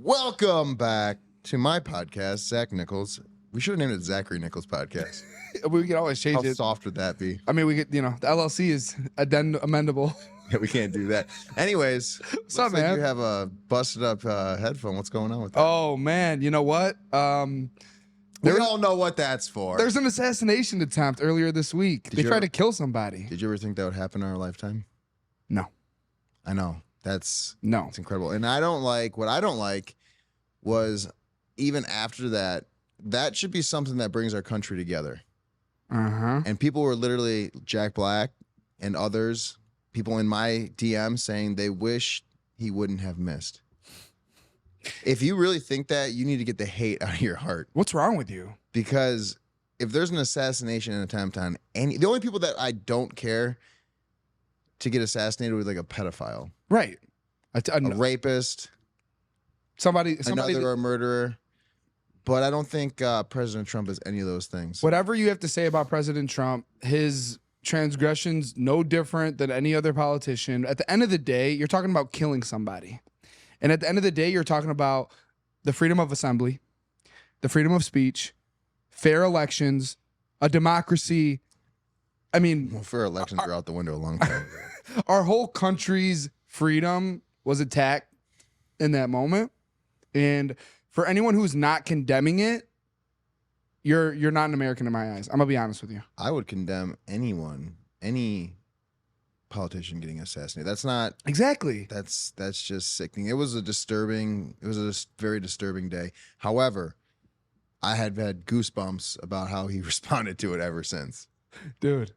Welcome back to my podcast, Zach Nichols. We should have named it Zachary Nichols Podcast. We could always change How it. soft would that be? I mean, we could, the LLC is amendable. Yeah, we can't do that. Anyways, What's up, like man? you have a busted up headphone. What's going on with that? Oh man, you know what? We all know what that's for. There's an assassination attempt earlier this week. They tried to kill somebody. Did you ever think that would happen in our lifetime? No. I know. It's incredible. And what I don't like was even after that should be something that brings our country together. Uh-huh. And people were literally, Jack Black and others, people in my DM saying they wish he wouldn't have missed. If you really think that, you need to get the hate out of your heart. What's wrong with you? Because if there's an assassination attempt on the only people that I don't care to get assassinated with, like a pedophile. Right. A rapist. Somebody Another a murderer. But I don't think President Trump is any of those things. Whatever you have to say about President Trump, his transgressions no different than any other politician. At the end of the day, you're talking about killing somebody. And at the end of the day, you're talking about the freedom of assembly, the freedom of speech, fair elections, a democracy. I mean, well, fair elections are out the window a long time ago. Our whole country's freedom was attacked in that moment. And for anyone who's not condemning it, you're not an American in my eyes. I'm gonna be honest with you. I would condemn any politician getting assassinated. That's not exactly. That's just sickening. It was a very disturbing day. However, I had goosebumps about how he responded to it ever since. Dude,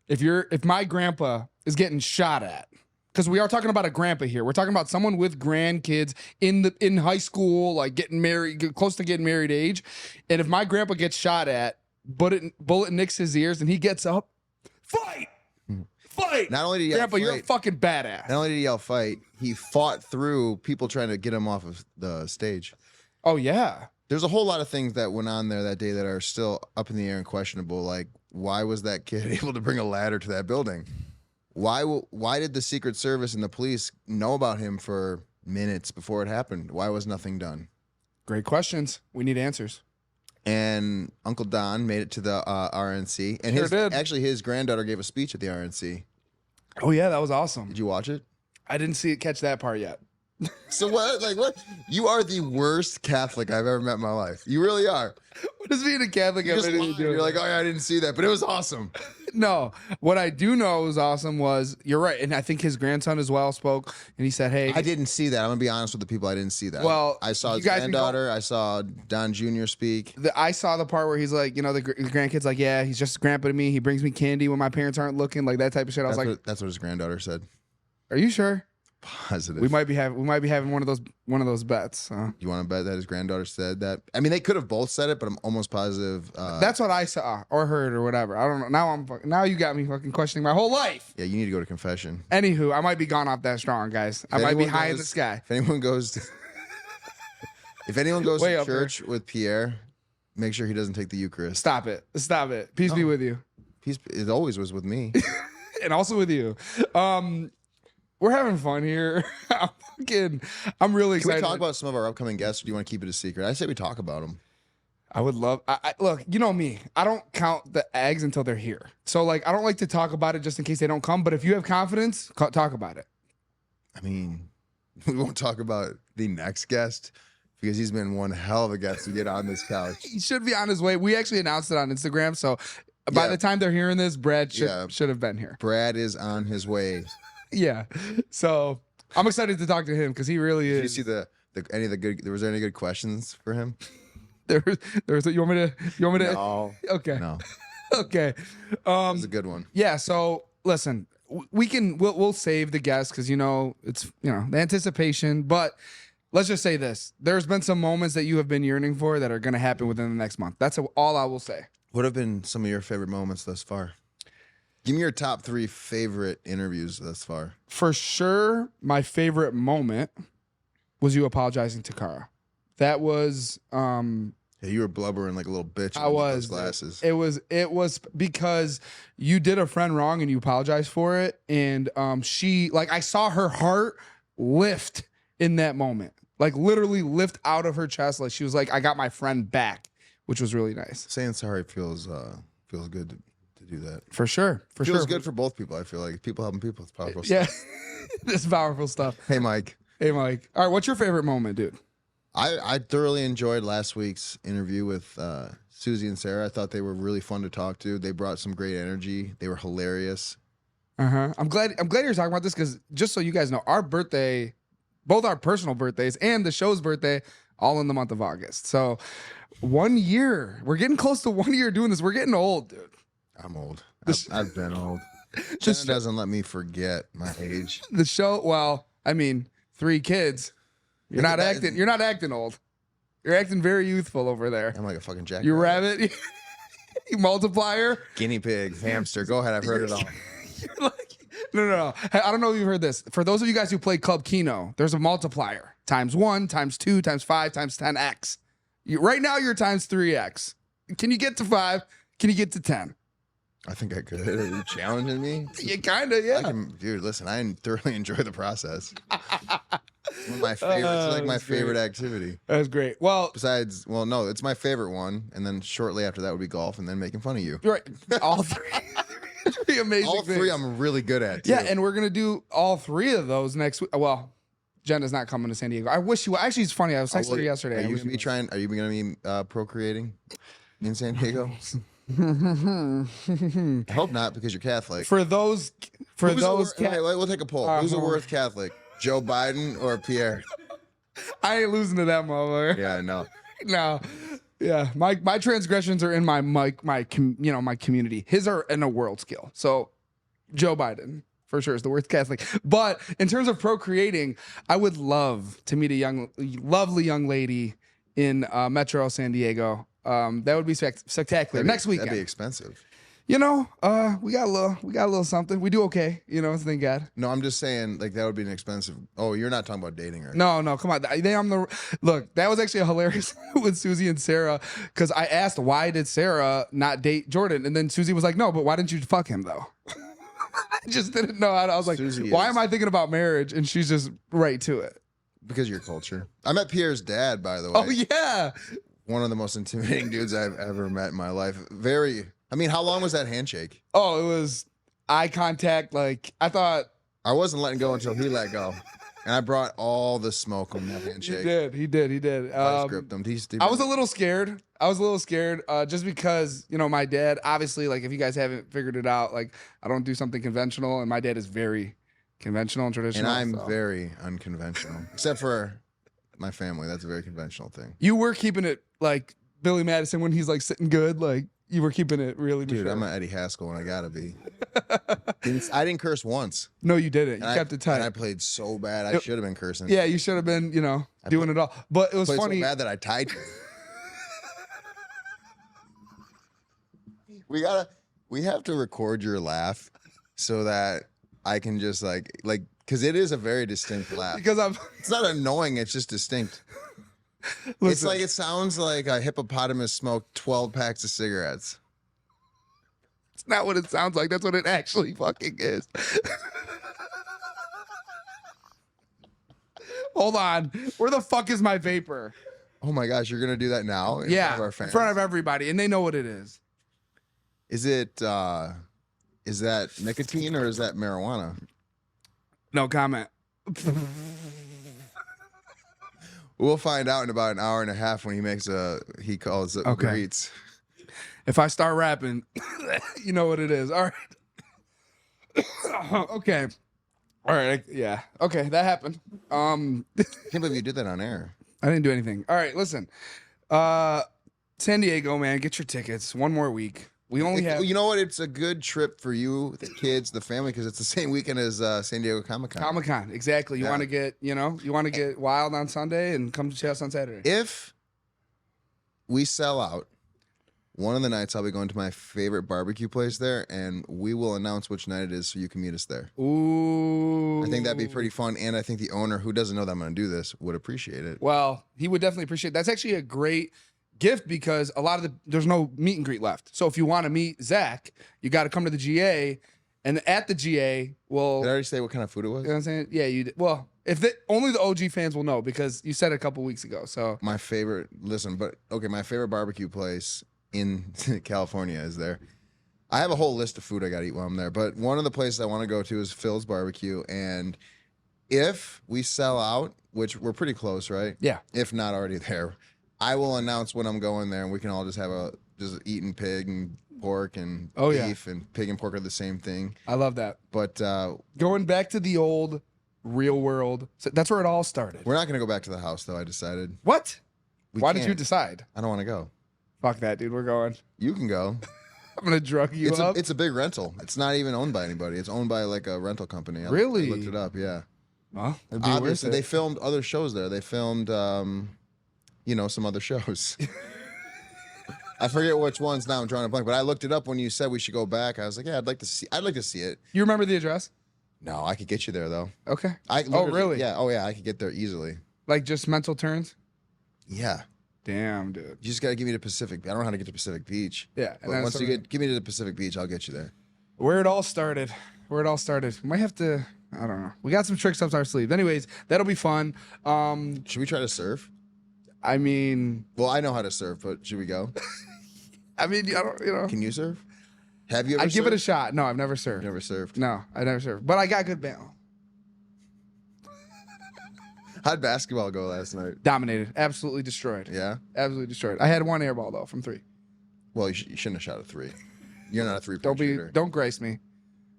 if my grandpa is getting shot at, because we are talking about a grandpa here. We're talking about someone with grandkids in high school, like getting married, close to getting married age. And if my grandpa gets shot at, bullet nicks his ears, and he gets up, fight. Not only did he yell Grandpa, fight, you're a fucking badass. Not only did he yell fight, he fought through people trying to get him off of the stage. Oh yeah. There's a whole lot of things that went on there that day that are still up in the air and questionable. Like, why was that kid able to bring a ladder to that building? Why did the Secret Service and the police know about him for minutes before it happened? Why was nothing done? Great questions. We need answers. And Uncle Don made it to the RNC. And his granddaughter gave a speech at the RNC. Oh, yeah, that was awesome. Did you watch it? I didn't catch that part yet. So what? Like what? You are the worst Catholic I've ever met in my life. You really are. What does being a Catholic have anything to do with it? You're like, oh yeah, I didn't see that, but it was awesome. No, what I do know was awesome was, you're right, and I think his grandson as well spoke, and he said, hey. I didn't see that. I'm gonna be honest with the people. I didn't see that. Well, I saw his granddaughter. I saw Don Jr. speak. I saw the part where he's like, the grandkid's like, yeah, he's just grandpa to me. He brings me candy when my parents aren't looking, like that type of shit. That's what his granddaughter said. Are you sure? Positive. We might be having one of those bets. You want to bet that his granddaughter said that? I mean, they could have both said it, but I'm almost positive. That's what I saw or heard or whatever. I don't know. Now you got me fucking questioning my whole life. Yeah, you need to go to confession. Anywho, I might be gone off that strong, guys. I might be high in the sky. If anyone goes to church with Pierre, make sure he doesn't take the Eucharist. Stop it. Peace be with you. Peace. It always was with me, and also with you. We're having fun here. I'm really excited. Can we talk about some of our upcoming guests, or do you want to keep it a secret? I say we talk about them. I would love. Look, you know me. I don't count the eggs until they're here. So, like, I don't like to talk about it just in case they don't come. But if you have confidence, talk about it. I mean, we won't talk about the next guest because he's been one hell of a guest to get on this couch. He should be on his way. We actually announced it on Instagram. So by the time they're hearing this, Brad should have been here. Brad is on his way. Yeah, so I'm excited to talk to him because he really is. Did you see was there any good questions for him? There was. You want me to? No. Okay. No. Okay. That was a good one. Yeah. So listen, we'll save the guests because it's the anticipation. But let's just say this: there's been some moments that you have been yearning for that are going to happen within the next month. That's all I will say. What have been some of your favorite moments thus far? Give me your top 3 favorite interviews thus far. For sure, my favorite moment was you apologizing to Kara. That was yeah, you were blubbering like a little bitch. I was. Glasses. It was because you did a friend wrong and you apologized for it, and I saw her heart lift in that moment. Like literally lift out of her chest. Like she was like, I got my friend back, which was really nice. Saying sorry feels good to do that. For sure. For Feels sure. good for both people. I feel like people helping people. It's powerful. Yeah. Stuff. This powerful stuff. Hey, Mike. Hey, Mike. All right. What's your favorite moment, dude? I thoroughly enjoyed last week's interview with Susie and Sarah. I thought they were really fun to talk to. They brought some great energy. They were hilarious. I'm glad you're talking about this because just so you guys know, our birthday, both our personal birthdays and the show's birthday, all in the month of August. So 1 year. We're getting close to 1 year doing this. We're getting old, dude. I'm old. I've been old. Jenna doesn't let me forget my age. The show, well, I mean, 3 kids. You're not acting old. You're acting very youthful over there. I'm like a fucking jack. You rabbit, you multiplier, guinea pig, hamster. Go ahead, I've heard it all. You're like, no. Hey, I don't know if you've heard this. For those of you guys who play Club Keno, there's a multiplier. ×1, ×2, ×5, ×10x. Right now, you're ×3x. Can you get to 5? Can you get to 10? I think I could. Are you challenging me? You kind of, yeah. Dude, listen, I thoroughly enjoy the process. It's one of my favorite. It's like my favorite activity. That's great. Well, besides, well, no, it's my favorite one, and then shortly after that would be golf, and then making fun of you. Right, all 3. 3 amazing. All 3 things. I'm really good at. Too. Yeah, and we're gonna do all 3 of those next week. Well, Jenna's not coming to San Diego. I wish you. Actually, it's funny. I was texting her yesterday. Are you going to be procreating in San Diego? I hope not, because you're Catholic. We'll take a poll. Who's the worst Catholic, Joe Biden or Pierre? I ain't losing to that mother. Yeah, I know. No, yeah. My transgressions are in my community. His are in a world scale. So, Joe Biden for sure is the worst Catholic. But in terms of procreating, I would love to meet a lovely young lady in Metro San Diego. That would be spectacular. Next weekend. That'd be expensive. You know, we got a little something. We do okay. You know, thank God. No, I'm just saying, like, that would be an expensive. Oh, you're not talking about dating, right? No, come on. Look. That was actually a hilarious with Susie and Sarah because I asked why did Sarah not date Jordan, and then Susie was like, no, but why didn't you fuck him though? I just didn't know. I was like, why am I thinking about marriage? And she's just right to it. Because of your culture. I met Pierre's dad, by the way. Oh yeah. One of the most intimidating dudes I've ever met in my life. How long was that handshake? Oh, it was eye contact. Like, I thought. I wasn't letting go until he let go. And I brought all the smoke on that handshake. He did. I scripted him. I was a little scared. Just because, my dad, obviously, like, if you guys haven't figured it out, like, I don't do something conventional. And my dad is very conventional and traditional. And I'm very unconventional. Except for my family. That's a very conventional thing. You were keeping it like Billy Madison when he's like sitting good. Like, you were keeping it really Dude, mature. I'm an Eddie Haskell and I gotta be. I didn't curse once. No, you didn't. You kept it tight. And I played so bad. I should have been cursing. Yeah, you should have been, doing it all. But it was funny. So bad that I tied you. We have to record your laugh so that I can just like because it is a very distinct laugh. Because it's not annoying, it's just distinct. Listen. It's like it sounds like a hippopotamus smoked 12 packs of cigarettes. It's not what it sounds like. That's what it actually fucking is. Hold on. Where the fuck is my vapor? Oh my gosh, you're gonna do that now? In front of our fans? In front of everybody, and they know what it is. Is that nicotine or is that marijuana? No comment. We'll find out in about an hour and a half when he calls it Uber Eats. If I start rapping, you know what it is. All right. Okay. All right. Yeah. Okay. That happened. I can't believe you did that on air. I didn't do anything. All right. Listen. San Diego, man, get your tickets. 1 more week. We only have. You know what? It's a good trip for you, the kids, the family, because it's the same weekend as San Diego Comic-Con. Comic-Con, exactly. You want to get, get wild on Sunday and come to us on Saturday. If we sell out, one of the nights I'll be going to my favorite barbecue place there, and we will announce which night it is so you can meet us there. Ooh. I think that'd be pretty fun, and I think the owner, who doesn't know that I'm going to do this, would appreciate it. Well, he would definitely appreciate it. That's actually a great gift because there's no meet and greet left. So if you want to meet Zach, you got to come to the GA And at the GA, well, Did I already say what kind of food it was? you know what I'm saying? Yeah, you did. Well, only the OG fans will know because you said it a couple weeks ago. So My favorite, my favorite barbecue place in California is there. I have a whole list of food I got to eat while I'm there, but one of the places I want to go to is Phil's Barbecue. And if we sell out, which we're pretty close, right? yeah, If not already there, I will announce when I'm going there, and we can all just eating pig and pork and beef, and pig and pork are the same thing. I love that. But Going back to the old real world, so that's where it all started. we're not going to go back to the house, though. I decided. What? We Why did you can't. decide? I don't want to go. Fuck that, dude. We're going. You can go. I'm gonna drug you up. It's a big rental. It's not even owned by anybody. It's owned by like a rental company. Really? I looked it up. Yeah. Well, it'd be Obviously, worth it. they filmed other shows there. They filmed, some other shows. I forget which ones now. I'm drawing a blank, but I looked it up when you said we should go back. I was like, yeah, I'd like to see it. You remember the address? No, I could get you there though. Okay. Literally- really? Yeah. Oh yeah, I could get there easily. Like just mental turns? Yeah. Damn, dude. You just gotta give me to Pacific. I don't know how to get to Pacific Beach. Yeah. But once you give me to the Pacific Beach, I'll get you there. Where it all started. We might have to. I don't know. We got some tricks up our sleeves. Anyways, that'll be fun. Should we try to surf? I mean, Well, I know how to surf, but should we go? I don't. Can you surf? Have you ever? I'd give it a surfed? shot. No, I've never surfed. Never surfed. No, I never surfed. But I got good balance. How'd basketball go last night? Dominated. Absolutely destroyed. Yeah. Absolutely destroyed. I had one air ball though from 3. Well, you shouldn't have shot a 3. You're not a 3-point shooter. Don't grace me.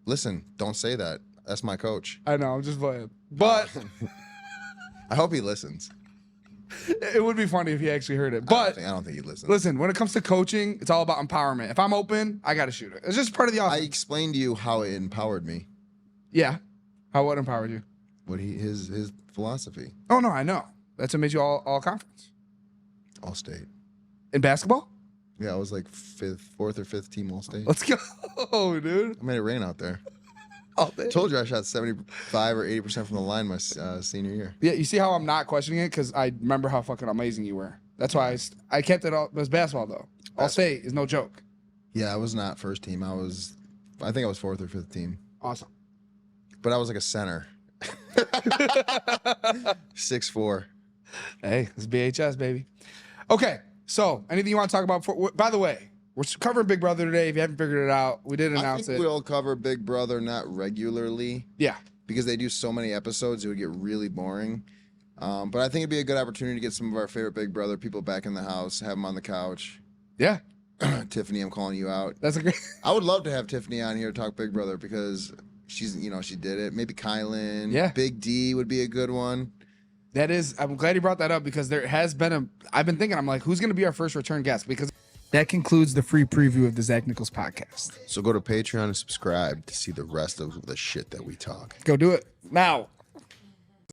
Listen, don't say that. That's my coach. I know. I'm just playing. But I hope he listens. it would be funny if he actually heard it. I But don't think he listens. listen, when it comes to coaching, it's all about empowerment. If I'm open, I got to shoot it. It's just part of the I offense. explained to you how it empowered me. Yeah. How what empowered you? What his philosophy. Oh no, I know. That's what made you all conference. All state. In basketball? Yeah, I was like 4th or 5th team all state. Let's go, dude. I made it rain out there. All day. Told you I shot 75 or 80% from the line my senior year. Yeah, you see how I'm not questioning it because I remember how fucking amazing you were. That's why I kept it all. It was basketball though. All state is no joke. Yeah, I was not first team. I think I was 4th or 5th team. Awesome. But I was like a center. 6'4". Hey, it's BHS, baby. Okay, so anything you want to talk about? By the way, we're covering Big Brother today. If you haven't figured it out, we did I announce think it. we'll cover Big Brother not regularly Yeah, because they do so many episodes, it would get really boring. But I think it'd be a good opportunity to get some of our favorite Big Brother people back in the house, have them on the couch. yeah. Tiffany, I'm calling you out. That's a great. I would love to have Tiffany on here to talk Big Brother because she did it. Maybe Kylan. Yeah. Big D would be a good one. That is. I'm glad you brought that up because there has been I've been thinking. I'm like, who's going to be our first return guest? Because that concludes the free preview of the Zach Nichols podcast. So go to Patreon and subscribe to see the rest of the shit that we talk. Go do it now.